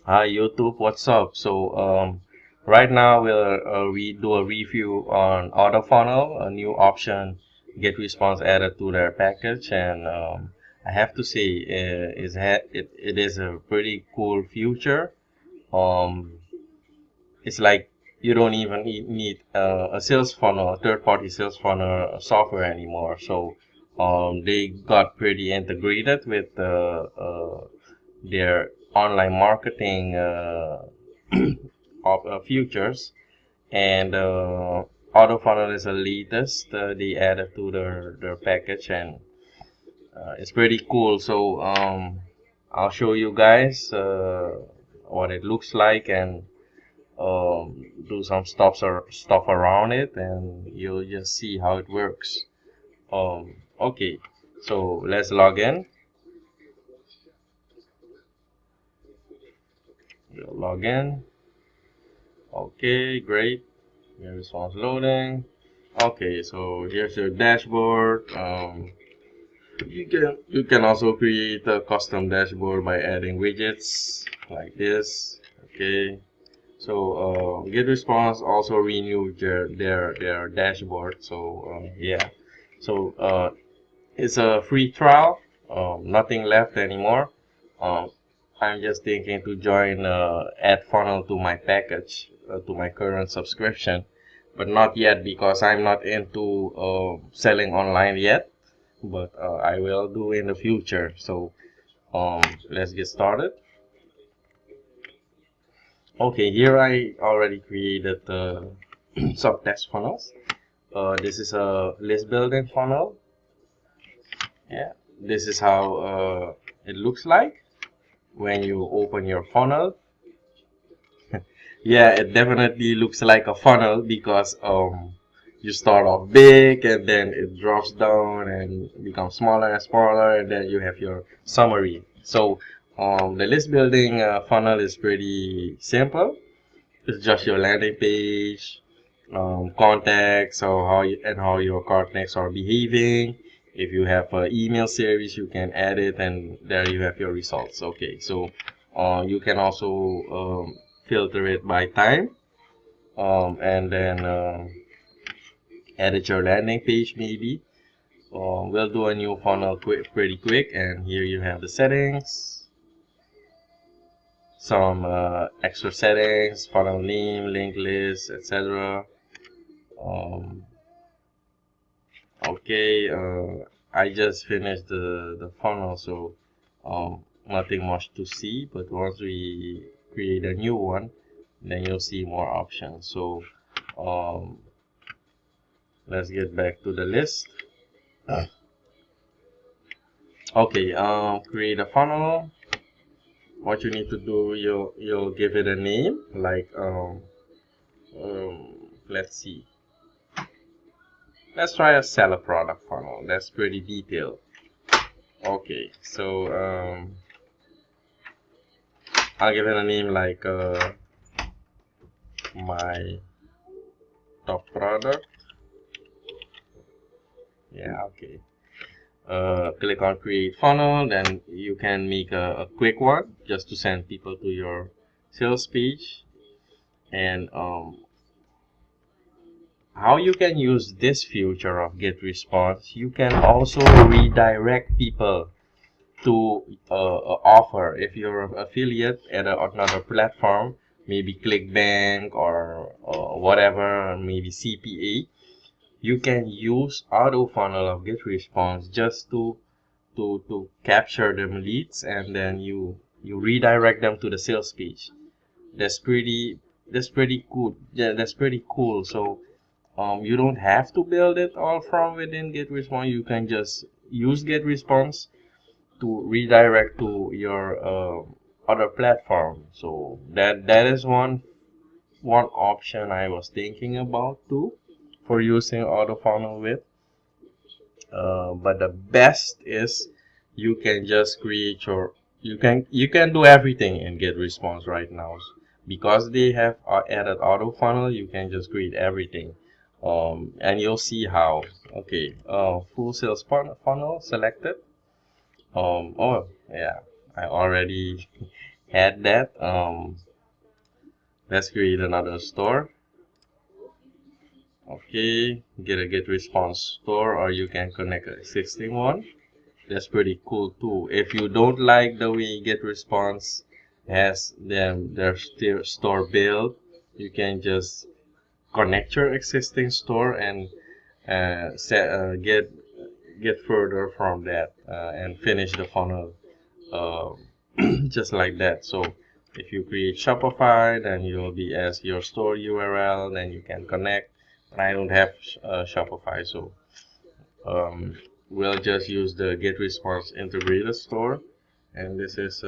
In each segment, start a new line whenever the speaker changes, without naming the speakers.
Hi YouTube, what's up? Right now we do a review on Autofunnel, a new option get response added to their package, and I have to say it is a pretty cool feature. Um, it's like you don't even need a sales funnel, a third-party sales funnel software anymore. They got pretty integrated with their online marketing futures, and AutoFunnel is the latest they added to their package, and it's pretty cool. I'll show you guys what it looks like, and do some stuff around it, and you'll just see how it works. Okay, so let's log in. We'll log in. Okay, great. Your response loading. Okay, so here's your dashboard. You can also create a custom dashboard by adding widgets like this. Okay, so Getresponse also renewed their dashboard. Yeah, so it's a free trial. Nothing left anymore. Um, I'm just thinking to join add funnel to my package, to my current subscription, but not yet because I'm not into selling online yet. But I will do in the future. Let's get started. Okay, here I already created some test funnels. This is a list building funnel. Yeah, this is how it looks like when you open your funnel. Yeah, it definitely looks like a funnel because you start off big and then it drops down and becomes smaller and smaller, and then you have your summary. The list building funnel is pretty simple. It's just your landing page, contacts, or how your contacts are behaving. If you have an email series, you can add it, and there you have your results. Okay, so you can also filter it by time, and then edit your landing page maybe. We'll do a new funnel pretty quick, and here you have the settings, some extra settings, funnel name, link list, etc. Um, okay, I just finished the funnel, so nothing much to see. But once we create a new one, then you'll see more options. Um, let's get back to the list. Okay, create a funnel. What you need to do, you'll give it a name, like let's see. Let's try a seller product funnel. That's pretty detailed. Okay, I'll give it a name like my top product. Yeah, okay. Click on create funnel, then you can make a quick one just to send people to your sales page. And how you can use this feature of get response, you can also redirect people to offer. If you're an affiliate at another platform, maybe ClickBank or whatever, maybe CPA, you can use auto funnel of Getresponse just to capture them leads, and then you redirect them to the sales page. That's pretty cool. Yeah, that's pretty cool. You don't have to build it all from within Getresponse. You can just use Getresponse to redirect to your other platform. So that is one option I was thinking about too for using AutoFunnel with. But the best is you can just create your you can do everything and get response right now because they have added AutoFunnel. You can just create everything, and you'll see how. Okay, full sales funnel selected. Oh yeah, I already add that. Let's create another store. Okay, get a Getresponse store, or you can connect an existing one. That's pretty cool too. If you don't like the way Getresponse has their store built, you can just connect your existing store and get further from that and finish the funnel uh, just like that. So if you create Shopify, then you'll be as your store URL, then you can connect. I don't have Shopify, so we'll just use the Getresponse integrated store, and this is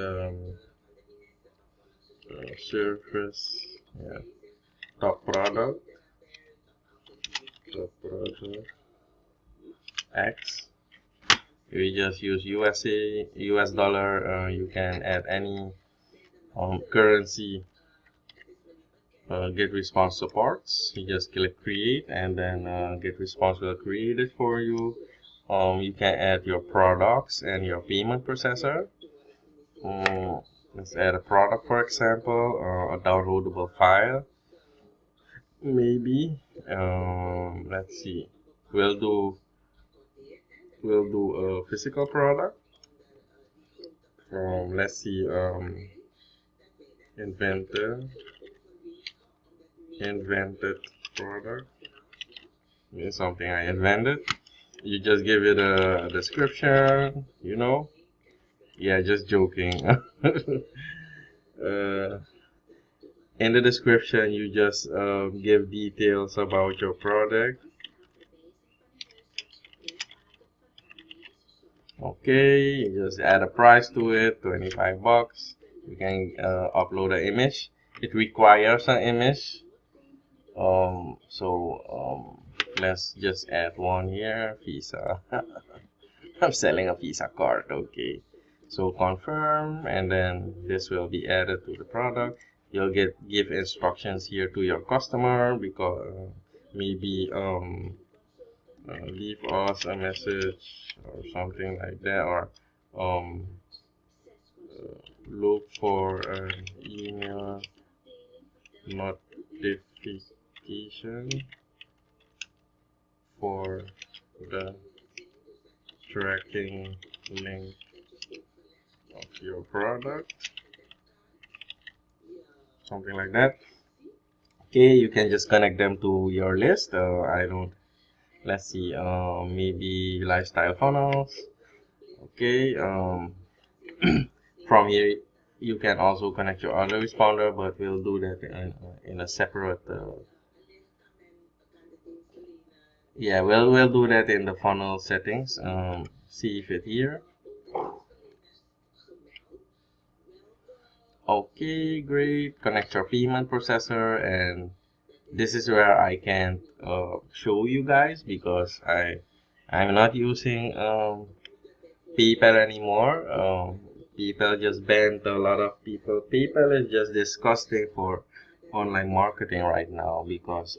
surface, yeah, top product X. We just use USA, US dollar. You can add any currency Getresponse supports. You just click create, and then Getresponse will create it for you. You can add your products and your payment processor. Let's add a product, for example, a downloadable file. Maybe let's see. We'll do a physical product. Let's see. Invented product. It's something I invented. You just give it a description, you know. Yeah, just joking. In the description, you just give details about your product. Okay, you just add a price to it, 25 bucks. You can upload an image. It requires an image. Let's just add one here, Visa. I'm selling a Visa card, okay. So confirm, and then this will be added to the product. You'll give instructions here to your customer, because maybe leave us a message or something like that, or look for an email notification for the tracking link of your product, something like that. Okay, you can just connect them to your list. Let's see, maybe lifestyle funnels. Okay, from here you can also connect your other responder, but we'll do that in a separate yeah, we'll do that in the funnel settings. See if it here. Okay, great. Connect your payment processor, and this is where I can't show you guys, because I'm not using PayPal anymore. PayPal just banned a lot of people. PayPal is just disgusting for online marketing right now, because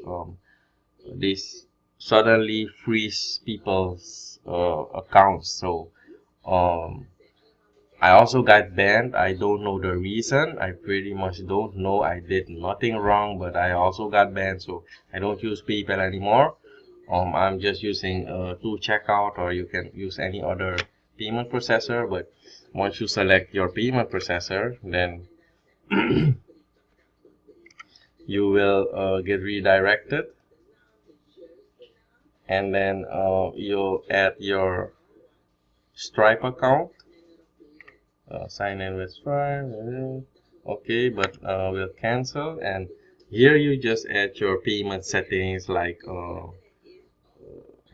this suddenly freeze people's accounts. So I also got banned. I don't know the reason. I pretty much don't know. I did nothing wrong, but I also got banned. So I don't use PayPal anymore. I'm just using to checkout, or you can use any other payment processor. But once you select your payment processor, then you will get redirected, and then you'll add your Stripe account. Sign in with Stripe. Okay, but we'll cancel, and here you just add your payment settings, like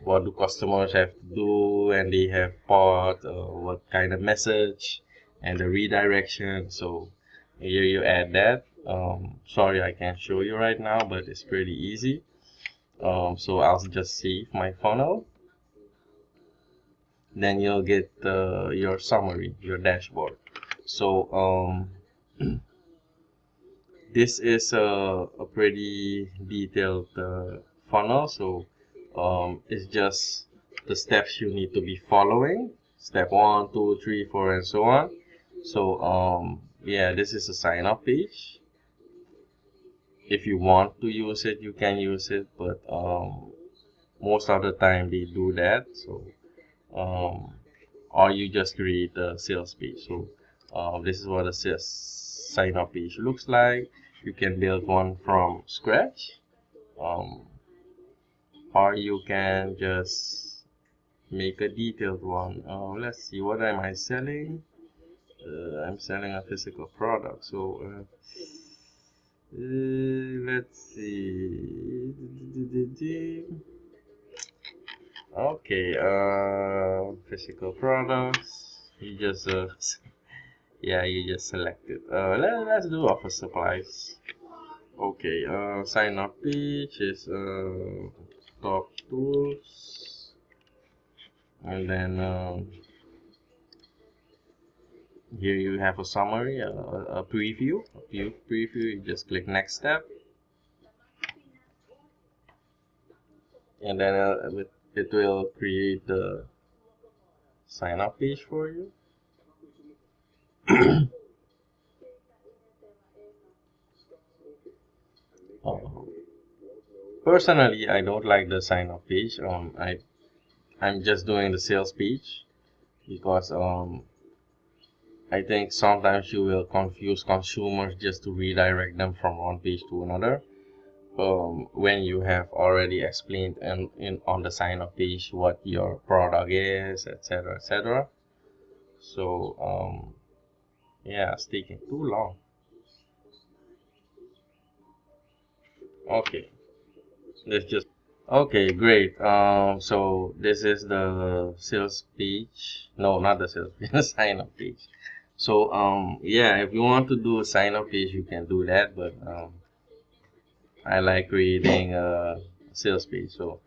what do customers have to do, and they have bought, what kind of message, and the redirection. So here you add that. Sorry, I can't show you right now, but it's pretty easy. So I'll just save my funnel. Then you'll get your summary, your dashboard. So this is a pretty detailed funnel. So it's just the steps you need to be following. Step 1, 2, 3, 4, and so on. So yeah, this is a sign up page. If you want to use it, you can use it, but most of the time they do that. So or you just create a sales page. So this is what a sales sign up page looks like. You can build one from scratch, um, or you can just make a detailed one. Let's see, what am I selling? I'm selling a physical product. So let's see. Okay, physical products. You just yeah, you just select it. Let's do office supplies. Okay, sign up page is top tools, and then here you have a summary, a preview, You just click next step, and then it will create the sign up page for you. Uh, Personally, I don't like the sign up page. I'm just doing the sales page because I think sometimes you will confuse consumers just to redirect them from one page to another. When you have already explained on the sign up page what your product is, etc., etc. So yeah, it's taking too long. Okay, let's just okay, great. So this is the sales page. No, not the sales page, the sign up page. So yeah, if you want to do a sign up page, you can do that, but I like creating a sales page. So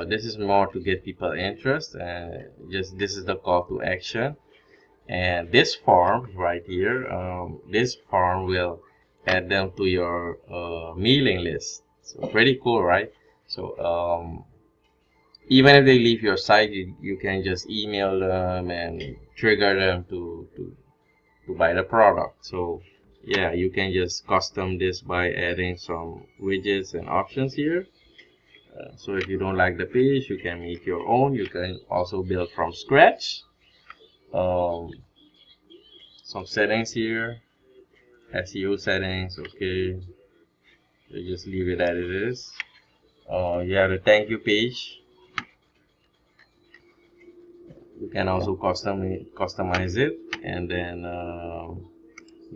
this is more to get people interest, and just this is the call to action. And this form right here, this form will add them to your mailing list. So pretty cool, right? So even if they leave your site, you can just email them and trigger them to buy the product. So yeah, you can just custom this by adding some widgets and options here. So if you don't like the page, you can make your own. You can also build from scratch. Um, some settings here, SEO settings, okay. You just leave it as it is. You have the thank you page. You can also customize it and then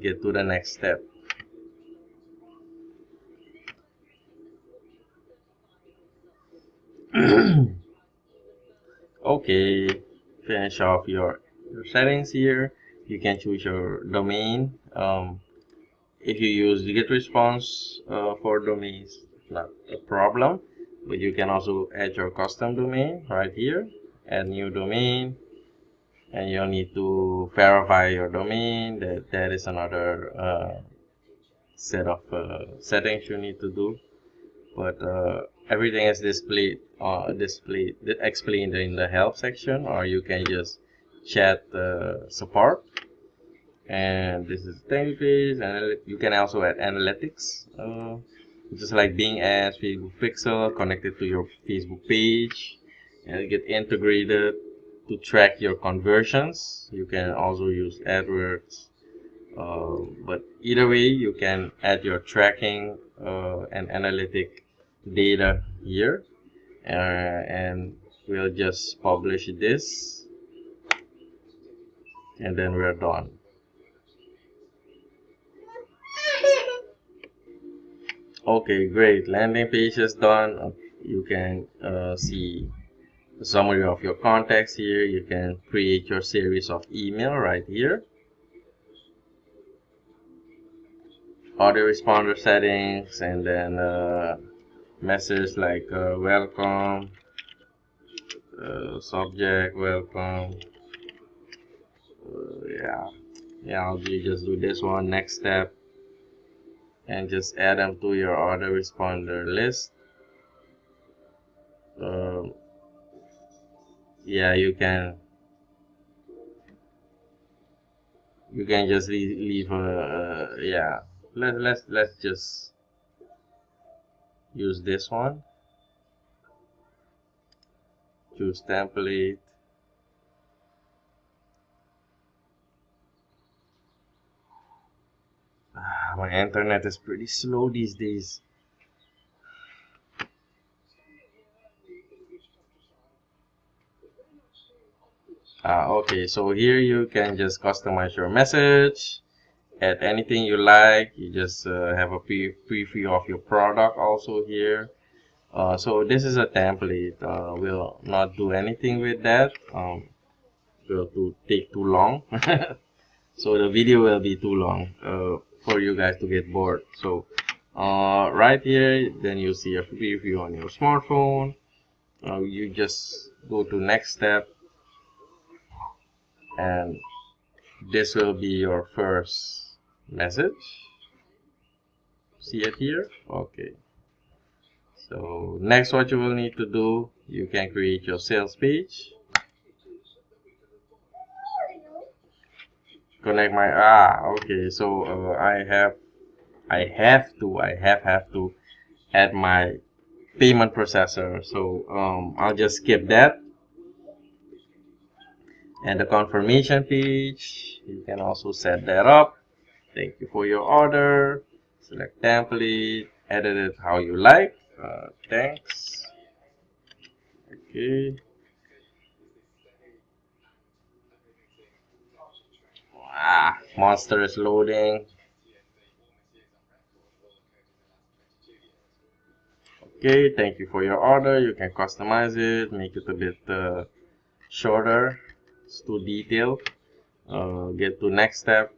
get to the next step. Okay, finish off your settings here. You can choose your domain. If you use the Getresponse for domains, not a problem. But you can also add your custom domain right here. Add new domain, and you'll need to verify your domain. That is another set of settings you need to do. But everything is explained in the help section, or you can just chat support. And this is the thank page, and you can also add analytics, just like Bing Ads, Facebook Pixel connected to your Facebook page, and get integrated to track your conversions. You can also use AdWords, but either way, you can add your tracking and analytic data here, and we'll just publish this, and then we're done. Okay, great. Landing page is done. You can see a summary of your contacts here. You can create your series of email right here. Autoresponder settings, and then message like welcome, subject welcome. Yeah, I'll just do this one. Next step, and just add them to your autoresponder list. Yeah, you can You can just leave yeah, let's just use this one. Choose template. My internet is pretty slow these days. Okay, so here you can just customize your message, add anything you like. You just have a preview of your product also here. So this is a template. We'll not do anything with that. Will take too long. So the video will be too long for you guys to get bored. So right here, then you see a preview on your smartphone. You just go to next step, and this will be your first message. See it here? Okay. So next, what you will need to do, you can create your sales page. Connect my okay. So I have to add my payment processor. So I'll just skip that. And the confirmation page, you can also set that up. Thank you for your order. Select template, edit it how you like. Thanks. Okay. Monster is loading. Okay, thank you for your order. You can customize it, make it a bit shorter. It's too detailed. Get to next step.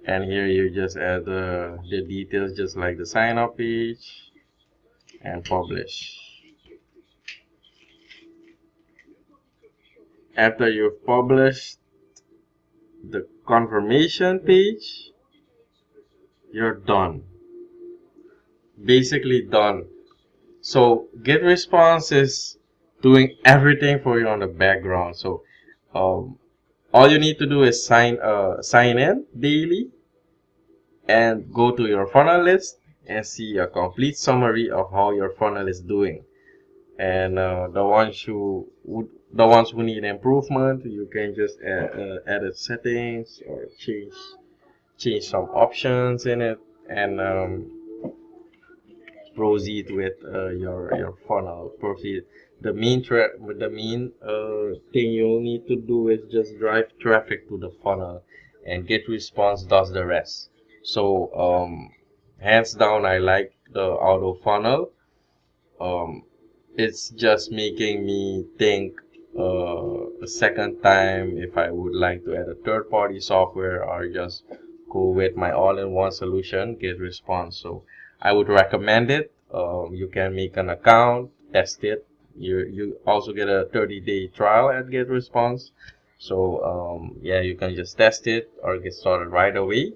And here you just add the details just like the sign up page and publish. After you've published the confirmation page, you're done. Basically done. So Getresponse is doing everything for you on the background. So all you need to do is sign in daily and go to your funnel list and see a complete summary of how your funnel is doing. And the ones who need improvement, you can just edit settings or change some options in it, and proceed with your funnel. Proceed. The main thing you'll need to do is just drive traffic to the funnel, and Getresponse does the rest. So hands down, I like the auto funnel. It's just making me think a second time if I would like to add a third-party software or just go with my all-in-one solution, Getresponse. So I would recommend it. You can make an account, test it. You also get a 30-day trial at Getresponse. So yeah, you can just test it or get started right away.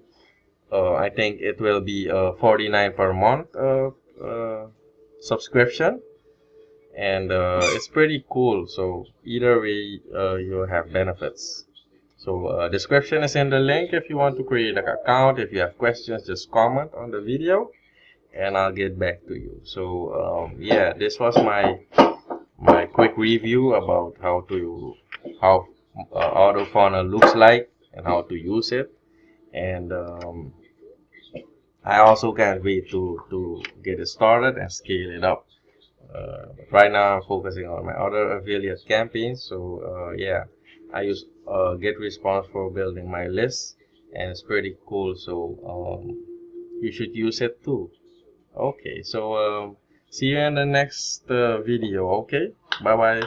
I think it will be 49 per month subscription, and it's pretty cool. So either way, you'll have benefits. So description is in the link if you want to create an account. If you have questions, just comment on the video and I'll get back to you. So yeah, this was my quick review about how auto funnel looks like and how to use it. And I also can't wait to get it started and scale it up. Right now I'm focusing on my other affiliate campaigns. So yeah, I use Getresponse for building my list, and it's pretty cool. So you should use it too. Okay, so see you in the next video. Okay, bye bye.